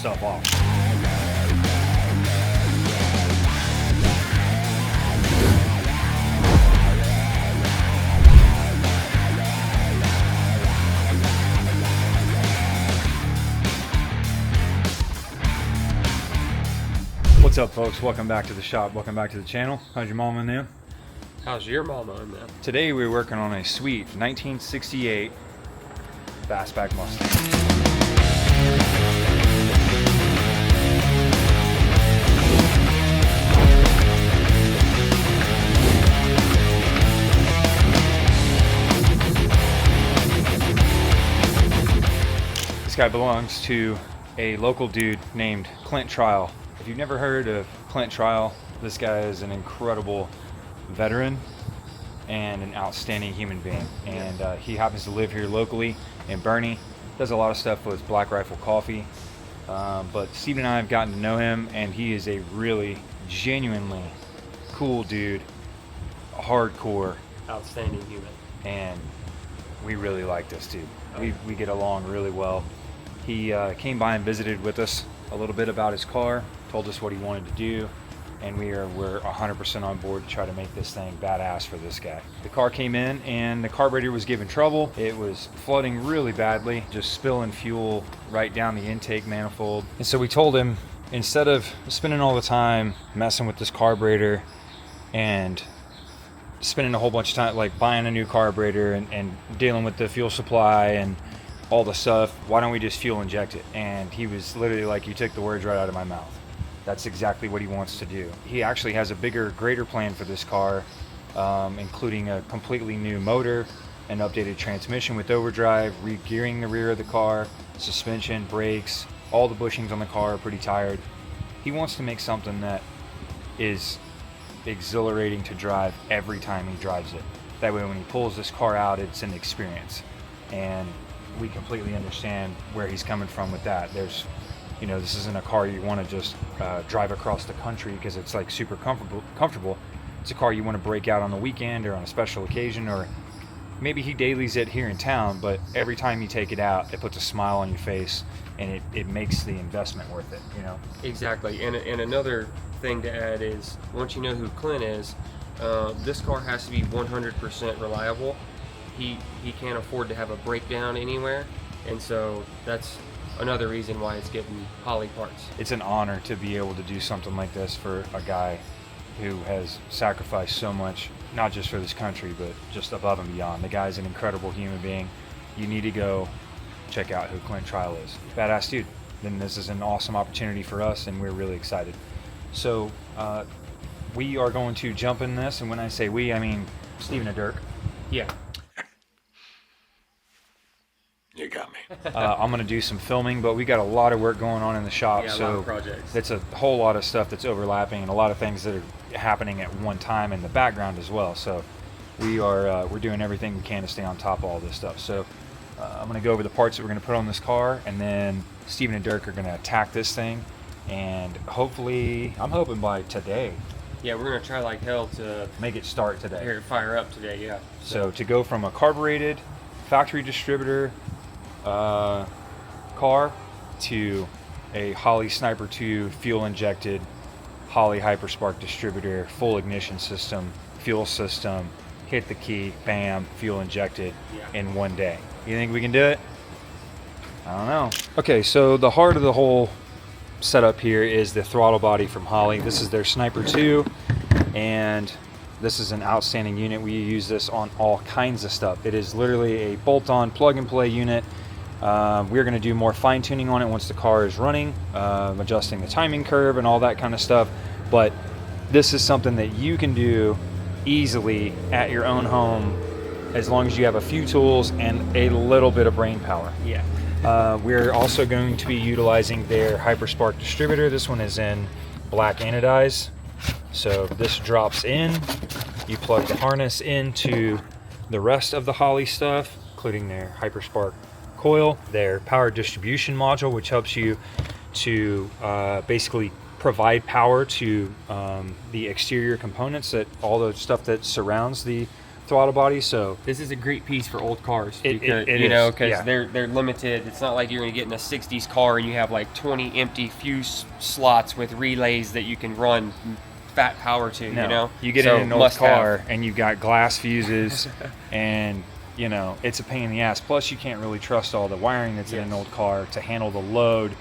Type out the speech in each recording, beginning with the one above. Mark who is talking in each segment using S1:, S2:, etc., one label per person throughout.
S1: stuff off. What's up, folks? Welcome back to the shop. Welcome back to the channel. How's your mama in there?
S2: How's your mama in there?
S1: Today we're working on a sweet 1968 Fastback Mustang. This guy belongs to a local dude named Clint Trial. If you've never heard of Clint Trial, this guy is an incredible veteran and an outstanding human being. And he happens to live here locally in Bernie. Does a lot of stuff with Black Rifle Coffee. But Steve and I have gotten to know him, and he is a really genuinely cool dude, hardcore,
S2: outstanding human.
S1: And we really like this dude. We get along really well. He came by and visited with us a little bit about his car, told us what he wanted to do, and we're 100% on board to try to make this thing badass for this guy. The car came in and the carburetor was giving trouble. It was flooding really badly, just spilling fuel right down the intake manifold. And so we told him, instead of spending all the time messing with this carburetor and spending a whole bunch of time like buying a new carburetor and dealing with the fuel supply and all the stuff, why don't we just fuel inject it? And he was literally like, you took the words right out of my mouth. That's exactly what he wants to do. He actually has a bigger, greater plan for this car, including a completely new motor, an updated transmission with overdrive, re-gearing the rear of the car, suspension, brakes, all the bushings on the car are pretty tired. He wants to make something that is exhilarating to drive every time he drives it. That way when he pulls this car out, it's an experience. And we completely understand where he's coming from with that. There's, you know, this isn't a car you want to just drive across the country because it's like super comfortable. It's a car you want to break out on the weekend or on a special occasion, or maybe he dailies it here in town, but every time you take it out, it puts a smile on your face, and it makes the investment worth it, you know?
S2: Exactly. And another thing to add is, once you know who Clint is, this car has to be 100% reliable. He can't afford to have a breakdown anywhere, and so that's another reason why it's getting Holley parts.
S1: It's an honor to be able to do something like this for a guy who has sacrificed so much, not just for this country, but just above and beyond. The guy's an incredible human being. You need to go check out who Clint Trial is. Badass dude. Then this is an awesome opportunity for us, and we're really excited. So we are going to jump in this, and when I say we, I mean Steven and Dirk.
S2: Yeah.
S3: You got me.
S1: I'm going to do some filming, but we got a lot of work going on in the shop.
S2: Yeah,
S1: so
S2: a lot of projects.
S1: It's a whole lot of stuff that's overlapping and a lot of things that are happening at one time in the background as well. So we're doing everything we can to stay on top of all this stuff. So I'm going to go over the parts that we're going to put on this car, and then Steven and Dirk are going to attack this thing, and hopefully, I'm hoping by today.
S2: Yeah, we're going to try like hell to
S1: make it start today.
S2: Here, fire up today, yeah.
S1: So to go from a carbureted factory distributor car to a Holley Sniper 2 fuel injected Holley Hyperspark distributor, full ignition system, fuel system, hit the key, bam, fuel injected in one day. You think we can do it? I don't know. Okay, so the heart of the whole setup here is the throttle body from Holley. This is their Sniper 2, and this is an outstanding unit. We use this on all kinds of stuff. It is literally a bolt-on plug-and-play unit. We're going to do more fine-tuning on it once the car is running, adjusting the timing curve and all that kind of stuff. But this is something that you can do easily at your own home as long as you have a few tools and a little bit of brain power.
S2: Yeah.
S1: We're also going to be utilizing their Hyperspark distributor. This one is in black anodize. So this drops in. You plug the harness into the rest of the Holley stuff, including their Hyperspark coil, their power distribution module, which helps you to basically provide power to the exterior components, that all the stuff that surrounds the throttle body. So
S2: this is a great piece for old cars
S1: It-
S2: because
S1: it
S2: you know,
S1: is,
S2: because
S1: yeah.
S2: they're limited. It's not like you're going to get in a 60s car and you have like 20 empty fuse slots with relays that you can run fat power to.
S1: no,
S2: You know,
S1: you get
S2: So
S1: in an old
S2: must
S1: car
S2: have.
S1: and you've got glass fuses, and you know it's a pain in the ass. Plus, you can't really trust all the wiring that's in an
S2: Yes.
S1: old car to handle the load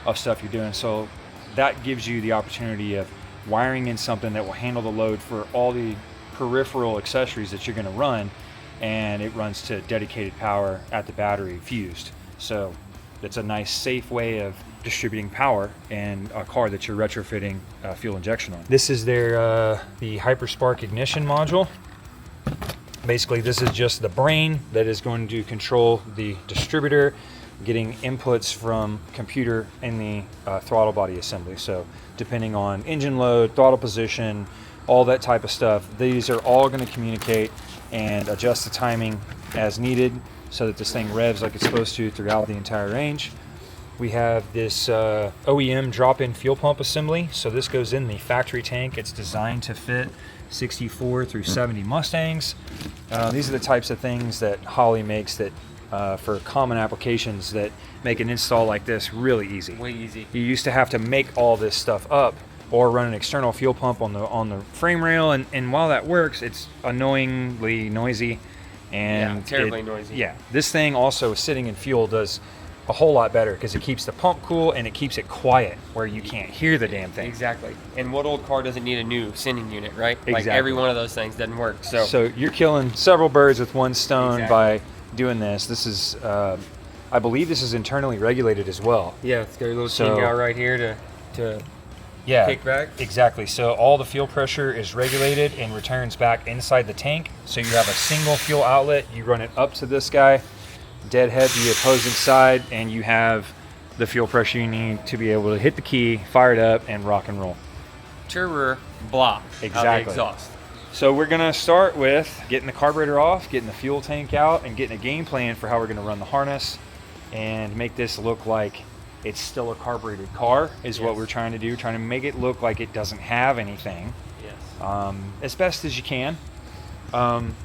S1: of stuff you're doing. So that gives you the opportunity of wiring in something that will handle the load for all the peripheral accessories that you're going to run, and it runs to dedicated power at the battery fused. So it's a nice, safe way of distributing power in a car that you're retrofitting fuel injection on. This is their the Hyperspark ignition module. Basically, this is just the brain that is going to control the distributor, getting inputs from computer in the throttle body assembly. So depending on engine load, throttle position, all that type of stuff, these are all going to communicate and adjust the timing as needed so that this thing revs like it's supposed to throughout the entire range. We have this OEM drop-in fuel pump assembly. So this goes in the factory tank. It's designed to fit 64 through 70 Mustangs. These are the types of things that Holley makes that for common applications that make an install like this really easy.
S2: Way easy.
S1: You used to have to make all this stuff up or run an external fuel pump on the frame rail, and while that works, it's annoyingly noisy and
S2: Yeah, terribly noisy.
S1: Yeah, this thing also sitting in fuel does a whole lot better because it keeps the pump cool and it keeps it quiet where you can't hear the damn thing.
S2: Exactly. And what old car doesn't need a new sending unit, right? Like
S1: Exactly.
S2: every one of those things doesn't work.
S1: So you're killing several birds with one stone
S2: Exactly.
S1: by doing this. This is, I believe this is internally regulated as well.
S2: yeah, it's got a little
S1: So-
S2: chin out right here to
S1: Yeah,
S2: kick back.
S1: exactly. So all the fuel pressure is regulated and returns back inside the tank. So you have a single fuel outlet. You run it up to this guy, deadhead to the opposing side, and you have the fuel pressure you need to be able to hit the key, fire it up, and rock and roll.
S2: Turbo block.
S1: Exactly.
S2: Exhaust.
S1: So we're gonna start with getting the carburetor off, getting the fuel tank out, and getting a game plan for how we're gonna run the harness and make this look like it's still a carbureted car is what
S2: Yes.
S1: we're trying to do, trying to make it look like it doesn't have anything.
S2: Yes.
S1: As best as you can.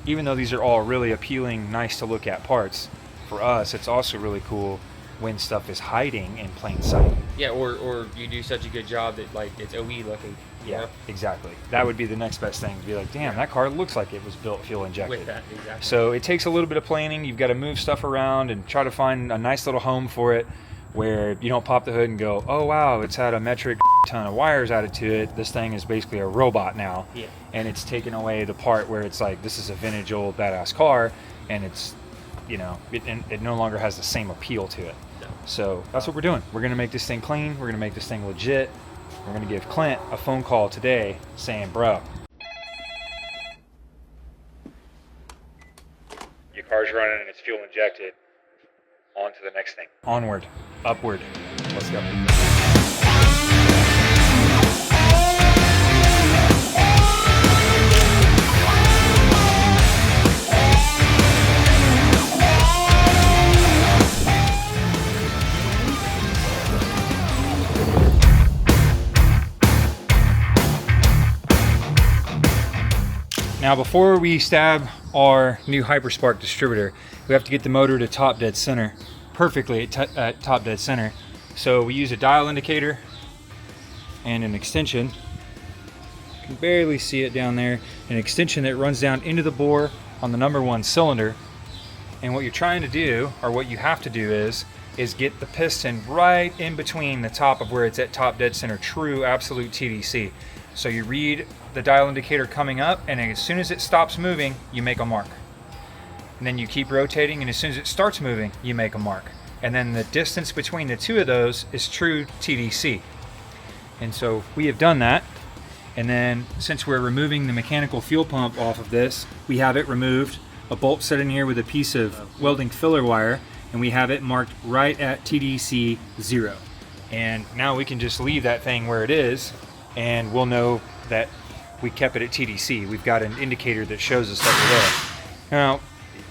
S1: Even though these are all really appealing, nice to look at parts, for us, it's also really cool when stuff is hiding in plain sight.
S2: Yeah, or you do such a good job that like it's OE looking. you know,
S1: exactly. That would be the next best thing, to be like, damn, that car looks like it was built fuel injected.
S2: with that, exactly.
S1: So it takes a little bit of planning. You've got to move stuff around and try to find a nice little home for it where you don't pop the hood and go, oh wow, it's had a metric ton of wires added to it. This thing is basically a robot now.
S2: Yeah.
S1: And it's taken away the part where it's like, this is a vintage old badass car, and it's, you know, it no longer has the same appeal to it.
S2: No.
S1: So that's what we're doing. We're going to make this thing clean. We're going to make this thing legit. We're going to give Clint a phone call today saying, bro, your car's running and it's fuel injected. On to the next thing. Onward. Upward. Let's go. Now, before we stab our new Hyperspark distributor, we have to get the motor to top dead center, perfectly at top dead center. So we use a dial indicator and an extension. You can barely see it down there. An extension that runs down into the bore on the number 1 cylinder. And what you're trying to do, or what you have to do is get the piston right in between the top of where it's at top dead center, true absolute TDC. So you read the dial indicator coming up, and as soon as it stops moving, you make a mark. And then you keep rotating, and as soon as it starts moving, you make a mark. And then the distance between the two of those is true TDC. And so we have done that. And then since we're removing the mechanical fuel pump off of this, we have it removed, a bolt set in here with a piece of welding filler wire, and we have it marked right at TDC 0. And now we can just leave that thing where it is, and we'll know that we kept it at TDC. We've got an indicator that shows us that we're there. Now,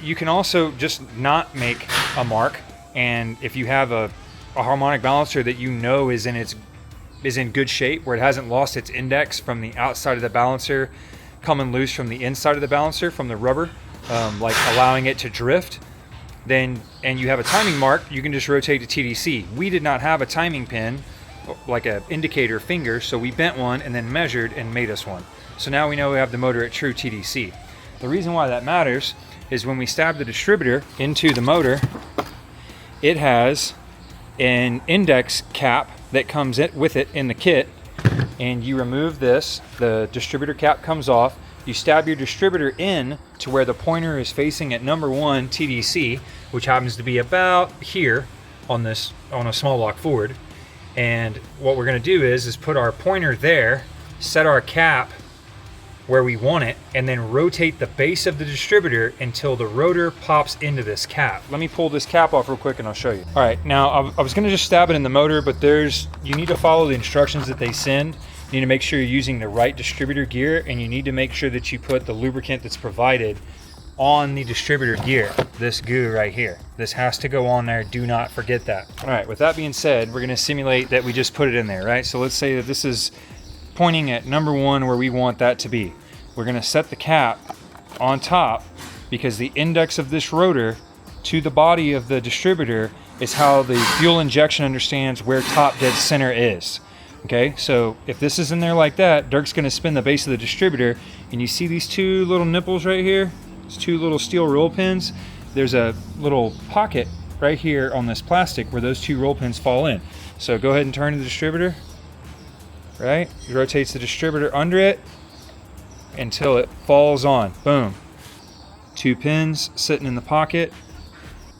S1: you can also just not make a mark, and if you have a harmonic balancer that you know is in good shape, where it hasn't lost its index from the outside of the balancer coming loose from the inside of the balancer from the rubber, like allowing it to drift, then and you have a timing mark, you can just rotate to TDC. We did not have a timing pin, like an indicator finger, so we bent one and then measured and made us one. So now we know we have the motor at true TDC. The reason why that matters is when we stab the distributor into the motor, it has an index cap that comes with it in the kit, and you remove this, the distributor cap comes off, you stab your distributor in to where the pointer is facing at number 1 TDC, which happens to be about here on a small block Ford. And what we're going to do is put our pointer there, set our cap where we want it, and then rotate the base of the distributor until the rotor pops into this cap. Let me pull this cap off real quick and I'll show you. All right, now I was gonna just stab it in the motor, but you need to follow the instructions that they send. You need to make sure you're using the right distributor gear, and you need to make sure that you put the lubricant that's provided on the distributor gear, this goo right here. This has to go on there, do not forget that. All right, with that being said, we're gonna simulate that we just put it in there, right? So let's say that this is pointing at number 1 where we want that to be. We're gonna set the cap on top because the index of this rotor to the body of the distributor is how the fuel injection understands where top dead center is. Okay, so if this is in there like that, Dirk's gonna spin the base of the distributor, and you see these 2 little nipples right here? These 2 little steel roll pins. There's a little pocket right here on this plastic where those 2 roll pins fall in. So go ahead and turn the distributor. Right? It rotates the distributor under it until it falls on. Boom. 2 pins sitting in the pocket.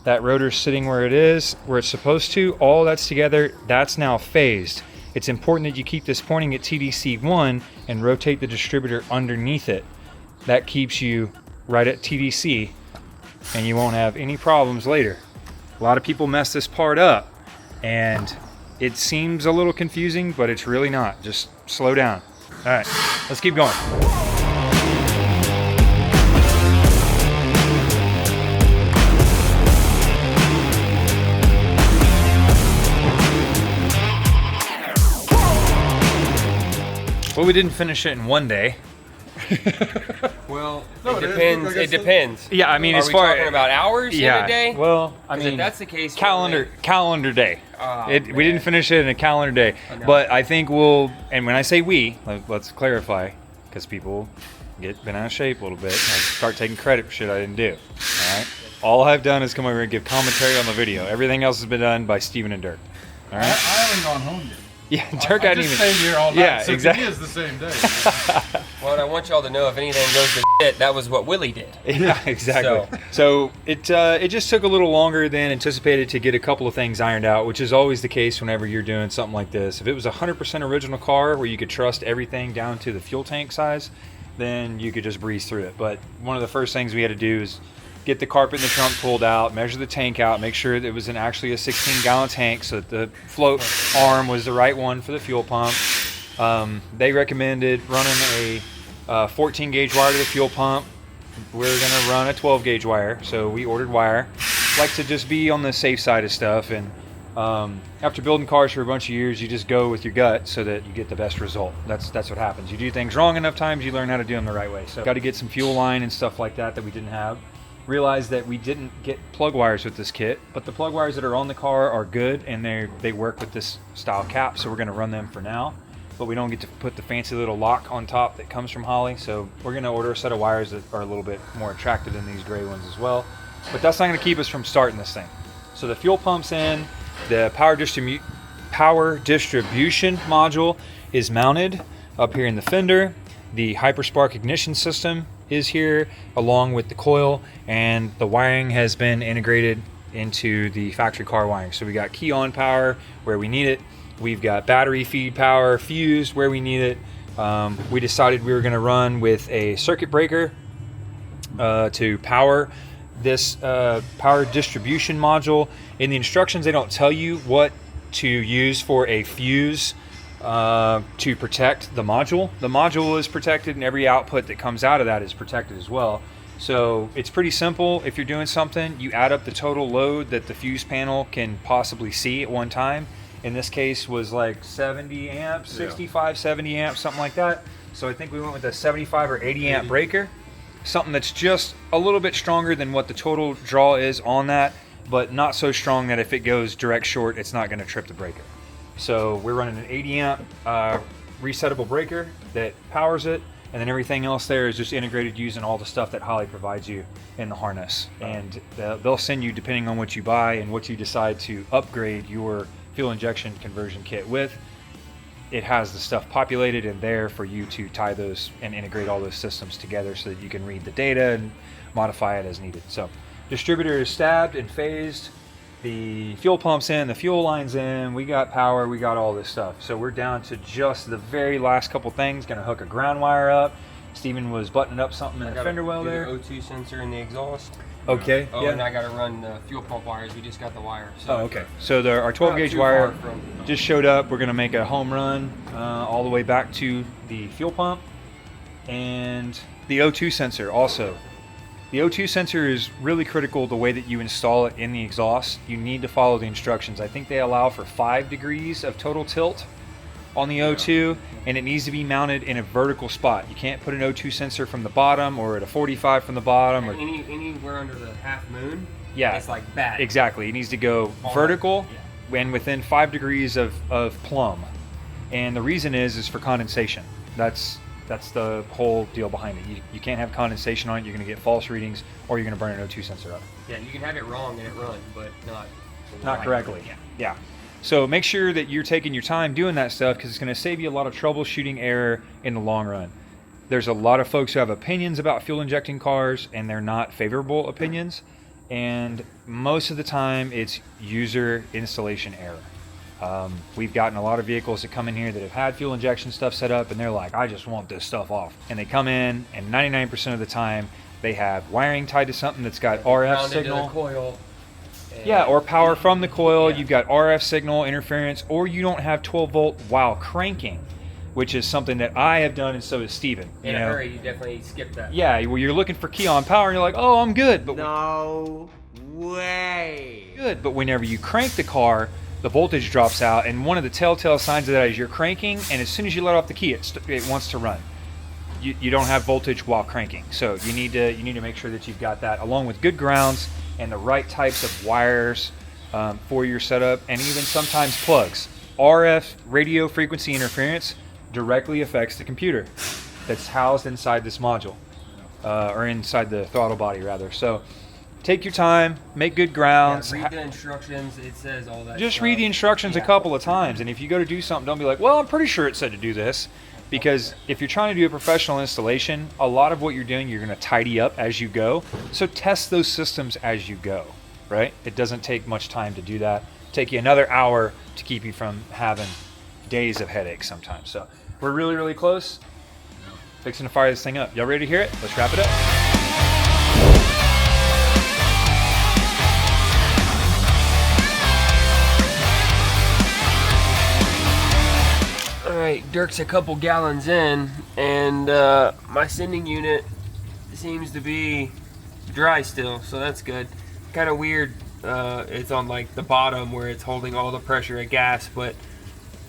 S1: That rotor's sitting where it is, where it's supposed to. All that's together, that's now phased. It's important that you keep this pointing at TDC1 and rotate the distributor underneath it. That keeps you right at TDC, and you won't have any problems later. A lot of people mess this part up, and it seems a little confusing, but it's really not. Just slow down. All right, let's keep going. Well, we didn't finish it in one day.
S2: Well, it depends. It depends.
S1: Yeah, I mean,
S2: Are
S1: as
S2: we
S1: far
S2: talking about hours in a day?
S1: Well, I mean,
S2: if that's the case,
S1: calendar day.
S2: Oh,
S1: We didn't finish it in a calendar day, but I think we'll. And when I say we, let's clarify, because people get bent out of shape a little bit. I start taking credit for shit I didn't do. All right. All I've done is come over and give commentary on the video. Everything else has been done by Steven and Dirk. All right.
S4: I haven't gone home yet.
S1: Yeah, Dirk hadn't even.
S4: I just stayed here all night.
S1: Yeah,
S4: so
S1: exactly.
S4: It is the same day.
S2: Well, and I want y'all to know, if anything goes to shit, that was what Willie did.
S1: Yeah, exactly. So it just took a little longer than anticipated to get a couple of things ironed out, which is always the case whenever you're doing something like this. If it was a 100% original car where you could trust everything down to the fuel tank size, then you could just breeze through it. But one of the first things we had to do is get the carpet in the trunk pulled out, measure the tank out, make sure that it was actually a 16-gallon tank so that the float arm was the right one for the fuel pump. They recommended running a 14 gauge wire to the fuel pump. We're going to run a 12 gauge wire, so we ordered wire. Like to just be on the safe side of stuff, and after building cars for a bunch of years, you just go with your gut so that you get the best result. That's what happens. You do things wrong enough times, you learn how to do them the right way. So got to get some fuel line and stuff like that we didn't have. Realized that we didn't get plug wires with this kit, but the plug wires that are on the car are good, and they work with this style cap, so we're going to run them for now. But we don't get to put the fancy little lock on top that comes from Holley, so we're going to order a set of wires that are a little bit more attractive than these gray ones as well. But that's not going to keep us from starting this thing. So the fuel pump's in, the power distribution module is mounted up here in the fender. The Hyperspark ignition system is here along with the coil, and the wiring has been integrated into the factory car wiring. So we got key on power where we need it. We've got battery feed power fused where we need it. We decided we were going to run with a circuit breaker to power this power distribution module. In the instructions, they don't tell you what to use for a fuse to protect the module. The module is protected, and every output that comes out of that is protected as well. So it's pretty simple. If you're doing something, you add up the total load that the fuse panel can possibly see at one time. In this case was like 70 amps, 65, 70 amps, something like that. So I think we went with a 75 or 80 amp breaker. something that's just a little bit stronger than what the total draw is on that, but not so strong that if it goes direct short, it's not going to trip the breaker. So we're running an 80 amp resettable breaker that powers it, and then everything else there is just integrated using all the stuff that Holley provides you in the harness. And they'll send you, depending on what you buy and what you decide to upgrade your fuel injection conversion kit with, it has the stuff populated in there for you to tie those and integrate all those systems together so that you can read the data and modify it as needed. So distributor is stabbed and phased, the fuel pump's in, the fuel line's in, we got power, we got all this stuff. So we're down to just the very last couple things. Gonna hook a ground wire up. Steven was buttoning up something in the fender well there.
S2: The O2 sensor in the exhaust.
S1: Okay.
S2: Oh, yeah. And I got to run the fuel pump wires. We just got the wire. So
S1: okay. So our 12 gauge wire just showed up. We're going to make a home run all the way back to the fuel pump. And the O2 sensor also. The O2 sensor is really critical the way that you install it in the exhaust. You need to follow the instructions. I think they allow for 5 degrees of total tilt on the O2, and it needs to be mounted in a vertical spot. You can't put an O2 sensor from the bottom or at a 45 from the bottom. Or
S2: anywhere under the half moon,
S1: yeah,
S2: it's like bad.
S1: Exactly. It needs to go vertical and within 5 degrees of plumb. And the reason is for condensation. That's the whole deal behind it. You can't have condensation on it. You're going to get false readings, or you're going to burn an O2 sensor up.
S2: Yeah, you can have it wrong and it run, but not
S1: correctly. Yeah. So make sure that you're taking your time doing that stuff, because it's going to save you a lot of troubleshooting error in the long run. There's a lot of folks who have opinions about fuel injecting cars, and they're not favorable opinions. And most of the time, it's user installation error. We've gotten a lot of vehicles that come in here that have had fuel injection stuff set up, and they're like, I just want this stuff off. And they come in, and 99% of the time, they have wiring tied to something that's got RF signal.
S2: Coil.
S1: Yeah, or power from the coil. You've got RF signal interference, or you don't have 12 volt while cranking, which is something that I have done, and so has Steven.
S2: In a hurry, you definitely skip that.
S1: Yeah, well, you're looking for key on power, and you're like, oh, I'm good. But
S2: no way.
S1: Good, but whenever you crank the car, the voltage drops out, and one of the telltale signs of that is you're cranking, and as soon as you let off the key, it wants to run. You don't have voltage while cranking, so you need to make sure that you've got that, along with good grounds and the right types of wires for your setup, and even sometimes plugs. RF, radio frequency interference, directly affects the computer that's housed inside this module, or inside the throttle body rather. So take your time, make good grounds.
S2: Yeah, read the instructions, it says all that
S1: Just
S2: stuff.
S1: read the instructions a couple of times, and if you go to do something, don't be like, well, I'm pretty sure it said to do this. Because if you're trying to do a professional installation, a lot of what you're doing, you're going to tidy up as you go. So test those systems as you go, right? It doesn't take much time to do that. Take you another hour to keep you from having days of headaches sometimes. So we're really, really close. Fixing to fire this thing up. Y'all ready to hear it? Let's wrap it up.
S2: Alright, Dirk's a couple gallons in, and my sending unit seems to be dry still, so that's good. Kind of weird, it's on like the bottom where it's holding all the pressure of gas, but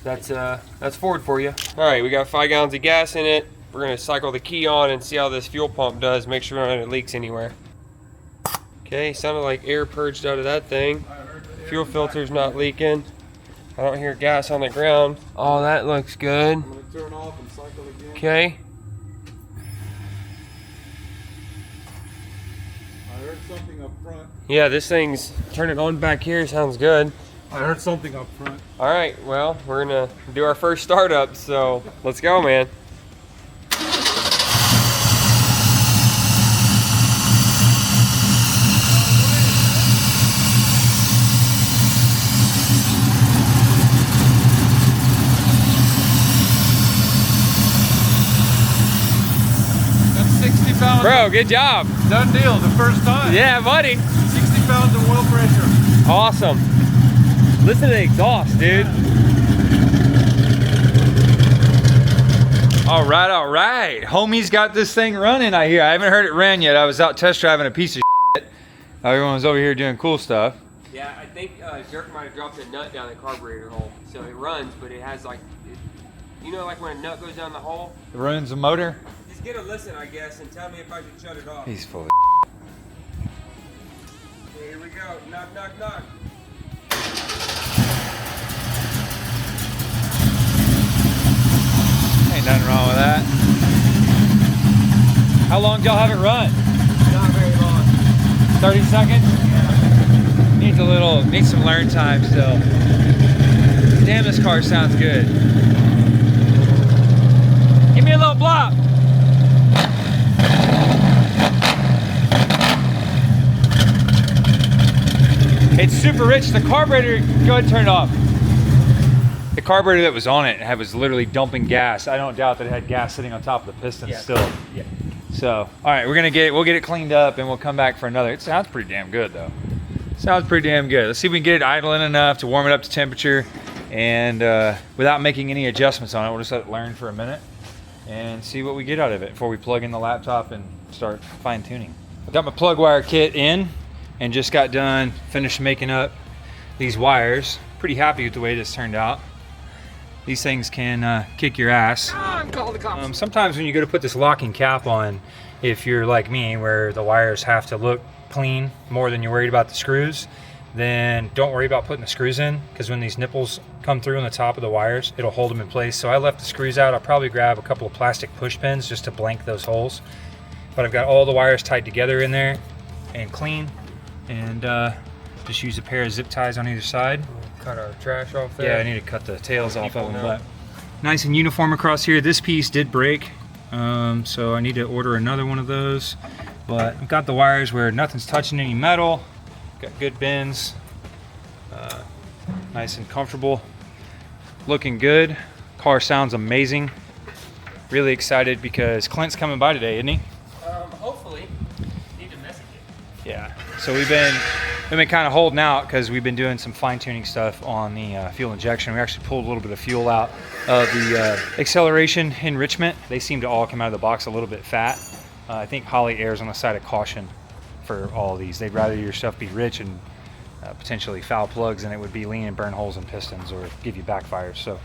S2: that's Ford for you. Alright, we got 5 gallons of gas in it. We're going to cycle the key on and see how this fuel pump does, make sure none of it leaks anywhere. Okay, sounded like air purged out of that thing. Fuel filter's not leaking. I don't hear gas on the ground. Oh, that looks good.
S4: I'm going to turn off and cycle again.
S2: Okay.
S4: I heard something up front.
S2: Yeah, this thing's turning on back here. Sounds good.
S4: I heard something up front.
S2: All right, well, we're going to do our first startup, so let's go, man. Bro, good job.
S4: Done deal, the first time.
S2: Yeah, buddy.
S4: 60 pounds of oil pressure.
S2: Awesome. Listen to the exhaust, dude.
S1: All right. Homie's got this thing running, I hear. I haven't heard it ran yet. I was out test driving a piece of shit. Everyone's over here doing cool stuff.
S2: Yeah, I think Dirk might have dropped a nut down the carburetor hole. So it runs, but it has like, you know, like when a nut goes down the hole?
S1: It ruins the motor?
S2: He's gonna listen, I guess, and tell me if I should shut it off.
S1: He's full of
S2: Okay, here we go. Knock, knock, knock.
S1: Ain't nothing wrong with that. How long do y'all have it run?
S2: Not very long.
S1: 30 seconds? Needs some learn time still. Damn, this car sounds good. Give me a little blop. It's super rich. The carburetor, go ahead and turn it off. The carburetor that was on it was literally dumping gas. I don't doubt that it had gas sitting on top of the piston still.
S2: Yeah.
S1: So, all right, we'll get it cleaned up and we'll come back for another. It sounds pretty damn good though. Sounds pretty damn good. Let's see if we can get it idling enough to warm it up to temperature and without making any adjustments on it. We'll just let it learn for a minute and see what we get out of it before we plug in the laptop and start fine tuning. I got my plug wire kit in and just got done, finished making up these wires. Pretty happy with the way this turned out. These things can kick your ass.
S2: I'm calling the cops.
S1: Sometimes when you go to put this locking cap on, if you're like me, where the wires have to look clean more than you're worried about the screws, then don't worry about putting the screws in, because when these nipples come through on the top of the wires, it'll hold them in place. So I left the screws out. I'll probably grab a couple of plastic push pins just to blank those holes. But I've got all the wires tied together in there and clean, and just use a pair of zip ties on either side.
S2: Cut our trash off there.
S1: Yeah, I need to cut the tails off of them, but nice and uniform across here. This piece did break, so I need to order another one of those. But I've got the wires where nothing's touching any metal. Got good bends, nice and comfortable, looking good. Car sounds amazing. Really excited because Clint's coming by today, isn't he?
S2: Hopefully. Need to message it.
S1: Yeah. So we've been kind of holding out because we've been doing some fine tuning stuff on the fuel injection. We actually pulled a little bit of fuel out of the acceleration enrichment. They seem to all come out of the box a little bit fat. I think Holley errs on the side of caution for all of these. They'd rather your stuff be rich and potentially foul plugs than it would be lean and burn holes in pistons or give you backfires. So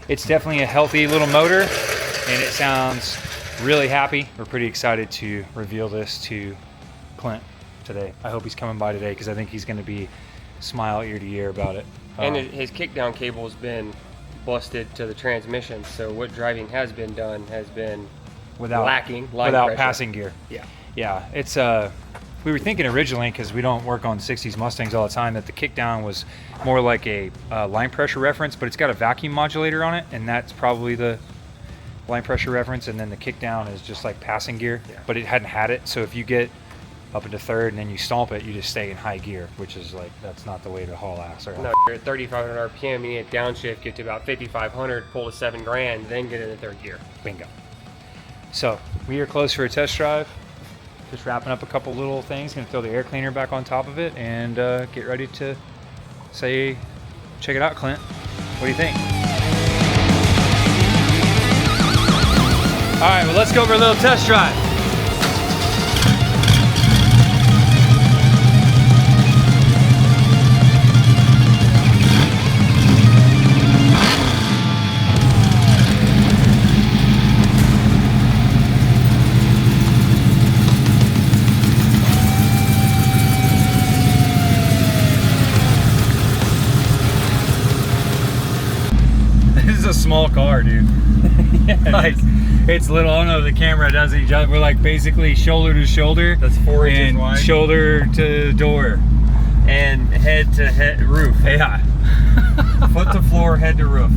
S1: it's definitely a healthy little motor and it sounds really happy. We're pretty excited to reveal this to Clint today. I hope he's coming by today because I think he's going to be smile ear to ear about it.
S2: And his kickdown cable has been busted to the transmission, so what driving has been done has been lacking line
S1: without
S2: pressure.
S1: passing gear. Yeah, it's we were thinking originally, because we don't work on 60s Mustangs all the time, that the kickdown was more like a line pressure reference, but it's got a vacuum modulator on it, and that's probably the line pressure reference, and then the kickdown is just like passing gear, but it hadn't had it. So if you get up into third and then you stomp it, you just stay in high gear, which is like, that's not the way to haul ass. Or
S2: No, you're at 3,500 RPM, you need a downshift, get to about 5,500, pull to 7 grand, then get into third gear.
S1: Bingo. So we are close for a test drive. Just wrapping up a couple little things. Gonna throw the air cleaner back on top of it and get ready to say, check it out, Clint. What do you think? All right, well, let's go for a little test drive. A small car, dude. Like, it's little. I don't know if the camera does it. We're like basically shoulder to shoulder.
S2: That's 4 inches
S1: and
S2: wide.
S1: Shoulder to door.
S2: And head to head roof.
S1: Yeah.
S2: Foot to floor, head to roof.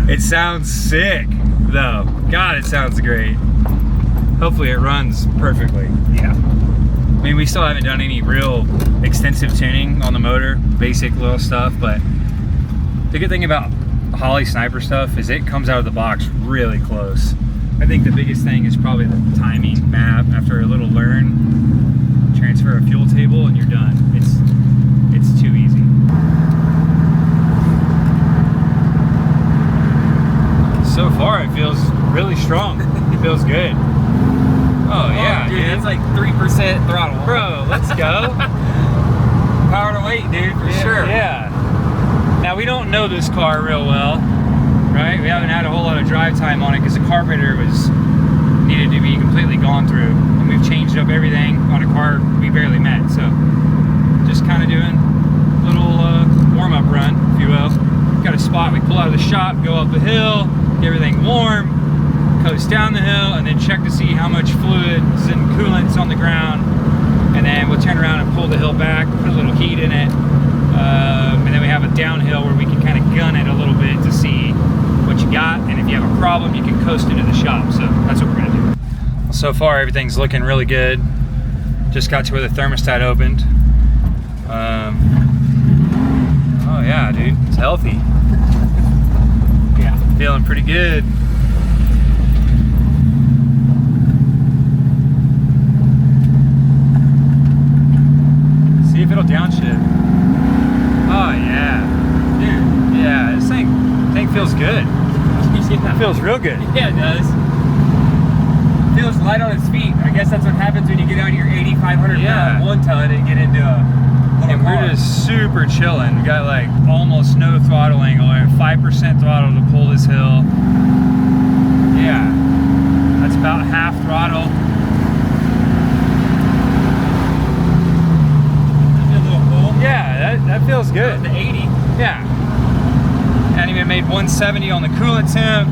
S1: It sounds sick, though. God, it sounds great. Hopefully it runs perfectly.
S2: Yeah.
S1: I mean, we still haven't done any real extensive tuning on the motor. Basic little stuff, but the good thing about Holley Sniper stuff is it comes out of the box really close. I think the biggest thing is probably the timing map. After a little learn, transfer a fuel table and you're done. It's too easy. So far it feels really strong. It feels good. Oh yeah,
S2: dude, that's like 3% throttle.
S1: Bro, let's go.
S2: Power to weight, dude, for sure.
S1: Yeah. Now, we don't know this car real well, right? We haven't had a whole lot of drive time on it because the carburetor needed to be completely gone through. And we've changed up everything on a car we barely met. So just kind of doing a little warm-up run, if you will. Got a spot, we pull out of the shop, go up the hill, get everything warm, coast down the hill, and then check to see how much fluids and coolant's on the ground. And then we'll turn around and pull the hill back, put a little heat in it. And then we have a downhill where we can kind of gun it a little bit to see what you got. And if you have a problem, you can coast into the shop. So that's what we're gonna do. So far, everything's looking really good. Just got to where the thermostat opened. Oh yeah, dude, it's healthy. Yeah, feeling pretty good. See if it'll downshift. Oh yeah, dude. Yeah, this thing feels good. It feels real good.
S2: Yeah, it does. Feels light on its feet. I guess that's what happens when you get out of your 8,500 pound 1-ton and get into a little
S1: and
S2: car.
S1: we're just super chilling. We got like almost no throttling, only 5% throttle to pull this hill. Yeah, that's about half throttle. Yeah, that feels good.
S2: The 80.
S1: Yeah. And even made 170 on the coolant temp.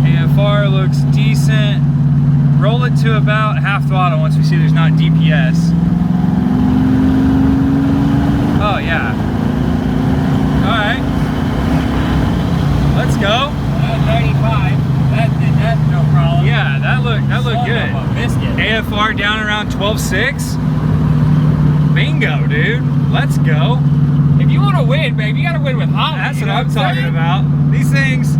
S1: AFR looks decent. Roll it to about half throttle once we see there's not DPS. Oh yeah. Alright. Let's go.
S2: 95. That's no problem.
S1: Yeah, that looked good.
S2: Biscuit.
S1: AFR down around 12.6. Bingo, dude. Let's go.
S2: If you want to win, babe, you got to win with Holden.
S1: That's what I'm talking about. These things,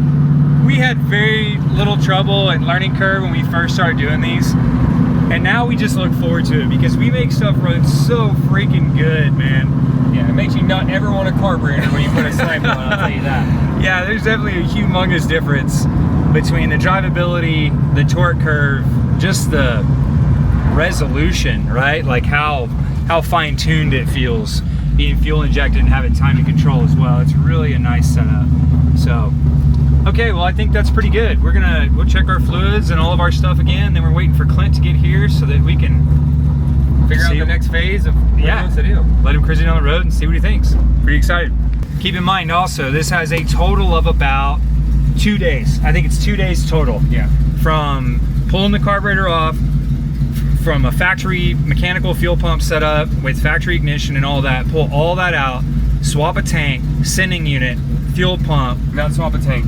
S1: we had very little trouble and learning curve when we first started doing these. And now we just look forward to it because we make stuff run so freaking good, man.
S2: Yeah, it makes you not ever want a carburetor when you put a sniper on, I'll tell you that.
S1: Yeah, there's definitely a humongous difference between the drivability, the torque curve, just the resolution, right? Like how fine-tuned it feels being fuel injected and having time to control as well. It's really a nice setup. So, okay, well I think that's pretty good. We'll check our fluids and all of our stuff again. Then we're waiting for Clint to get here so that we can
S2: Figure out the next phase of what he wants to do.
S1: Let him cruise it down the road and see what he thinks. Pretty excited. Keep in mind also, this has a total of about 2 days. I think it's 2 days total.
S2: Yeah.
S1: From pulling the carburetor off, from a factory mechanical fuel pump setup with factory ignition and all that, pull all that out, swap a tank, sending unit, fuel pump.
S2: Not swap a tank.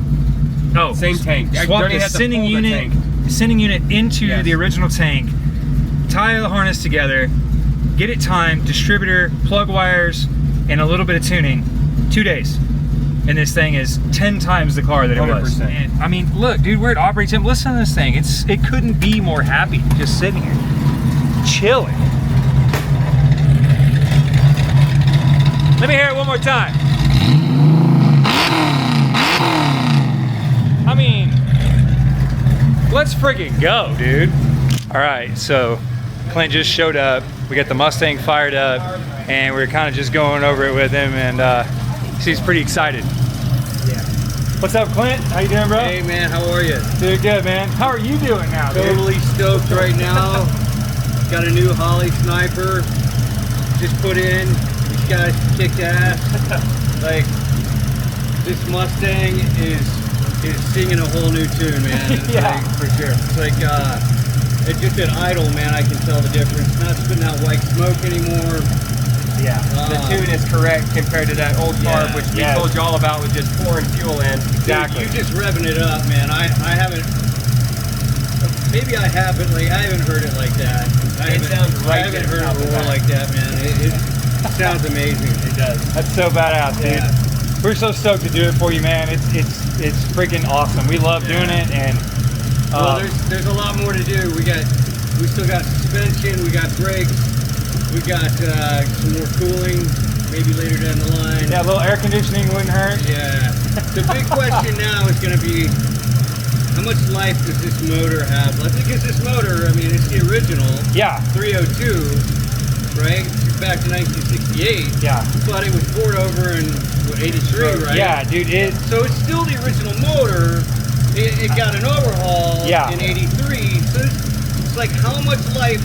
S1: Oh,
S2: Same tank.
S1: Swap the sending unit into the original tank, tie the harness together, get it timed, distributor, plug wires, and a little bit of tuning. 2 days. And this thing is 10 times the car that it was.
S2: 100%.
S1: And, I mean, look, dude, we're at operating temp. Listen to this thing. It couldn't be more happy just sitting here, chilling. Let me hear it one more time. I mean, let's friggin' go, dude. All right, so Clint just showed up. We got the Mustang fired up, and we're kind of just going over it with him, and he's pretty excited.
S5: Yeah.
S1: What's up, Clint? How you doing, bro?
S5: Hey man, how are you?
S1: Doing good, man. How are you doing now, dude?
S5: Totally stoked right now. Got a new Holly Sniper. Just put in. These guys kicked ass. Like, this Mustang is singing a whole new tune, man. It's
S1: Yeah,
S5: like,
S1: for sure.
S5: it's like it's just at idle, man. I can tell the difference. Not spitting out white smoke anymore.
S1: Yeah.
S2: The tune is correct compared to that old car, which we told you all about with just pouring fuel in.
S1: Exactly.
S5: Dude, you just revving it up, man. I haven't. Maybe I have, but like I haven't heard it like that. I haven't heard it roar like that, man. It sounds amazing. It does.
S1: That's so badass, dude.
S5: Yeah.
S1: We're so stoked to do it for you, man. It's freaking awesome. We love doing it, and
S5: Well, there's a lot more to do. We still got suspension. We got brakes. We got some more cooling. Maybe later down the line.
S1: yeah, a little air conditioning wouldn't hurt.
S5: Yeah. The big question now is going to be, how much life does this motor have? Like, because this motor, I mean, it's the original
S1: Yeah.
S5: 302, right? Back to 1968.
S1: Yeah.
S5: But it was poured over in what, 83, right?
S1: Yeah, dude.
S5: So it's still the original motor, it got an overhaul
S1: Yeah.
S5: in '83. So it's like how much life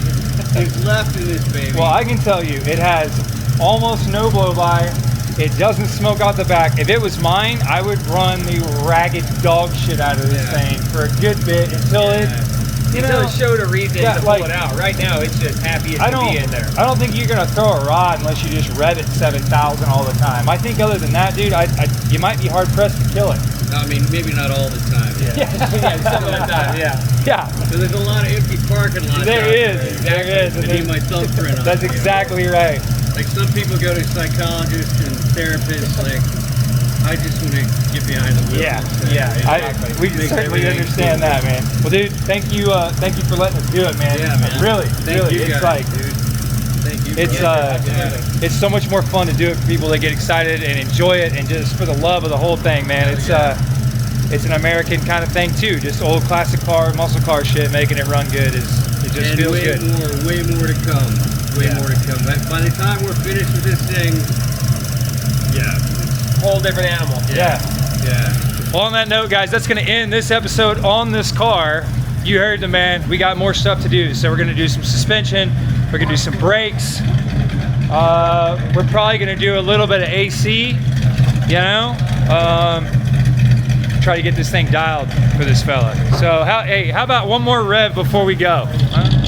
S5: is left in this baby?
S1: Well, I can tell you, it has almost no blow by. It doesn't smoke out the back. If it was mine, I would run the ragged dog shit out of this
S5: Yeah.
S1: thing for a good bit until it, you
S6: Until
S1: know.
S6: it showed a reason
S1: Yeah,
S6: to pull
S1: like-
S6: it out. Right now, it's just happy as
S1: I
S6: can
S1: don't.
S6: be in there.
S1: I don't think you're gonna throw a rod unless you just rev it 7,000 all the time. I think other than that, dude, you might be hard pressed to kill it.
S5: I mean, maybe not all the time.
S6: Yeah, some of the time, yeah.
S1: Yeah,
S5: So there's a lot of empty parking lots.
S1: there
S5: out
S1: is. There is.
S5: I
S1: And
S5: need my thumbprint on.
S1: that's
S5: it.
S1: exactly right.
S5: Like some people go to psychologists and therapists. Like I just want to get behind the wheel.
S1: Yeah,
S5: So,
S1: We
S5: Makes
S1: certainly
S5: everything
S1: understand that, man. Well, dude, thank you for letting us do it, man.
S5: Yeah, man.
S1: Really,
S5: Thank
S1: really,
S5: you
S1: it's
S5: guys,
S1: like
S5: dude. Thank you.
S1: it's
S5: brother.
S1: it's so much more fun to do it for people that get excited and enjoy it, and just for the love of the whole thing, man. It's an American kind of thing too. Just old classic car, muscle car shit, making it run good it just
S5: And
S1: feels
S5: way
S1: good.
S5: way more to come. Way more to come. By the time we're finished with this thing,
S6: Whole different animal.
S1: Yeah.
S5: yeah.
S1: Well, on that note, guys, that's going to end this episode on this car. You heard the man. We got more stuff to do. So we're going to do some suspension. We're going to do some brakes. We're probably going to do a little bit of AC, you know? Try to get this thing dialed for this fella. So, how about one more rev before we go? Huh?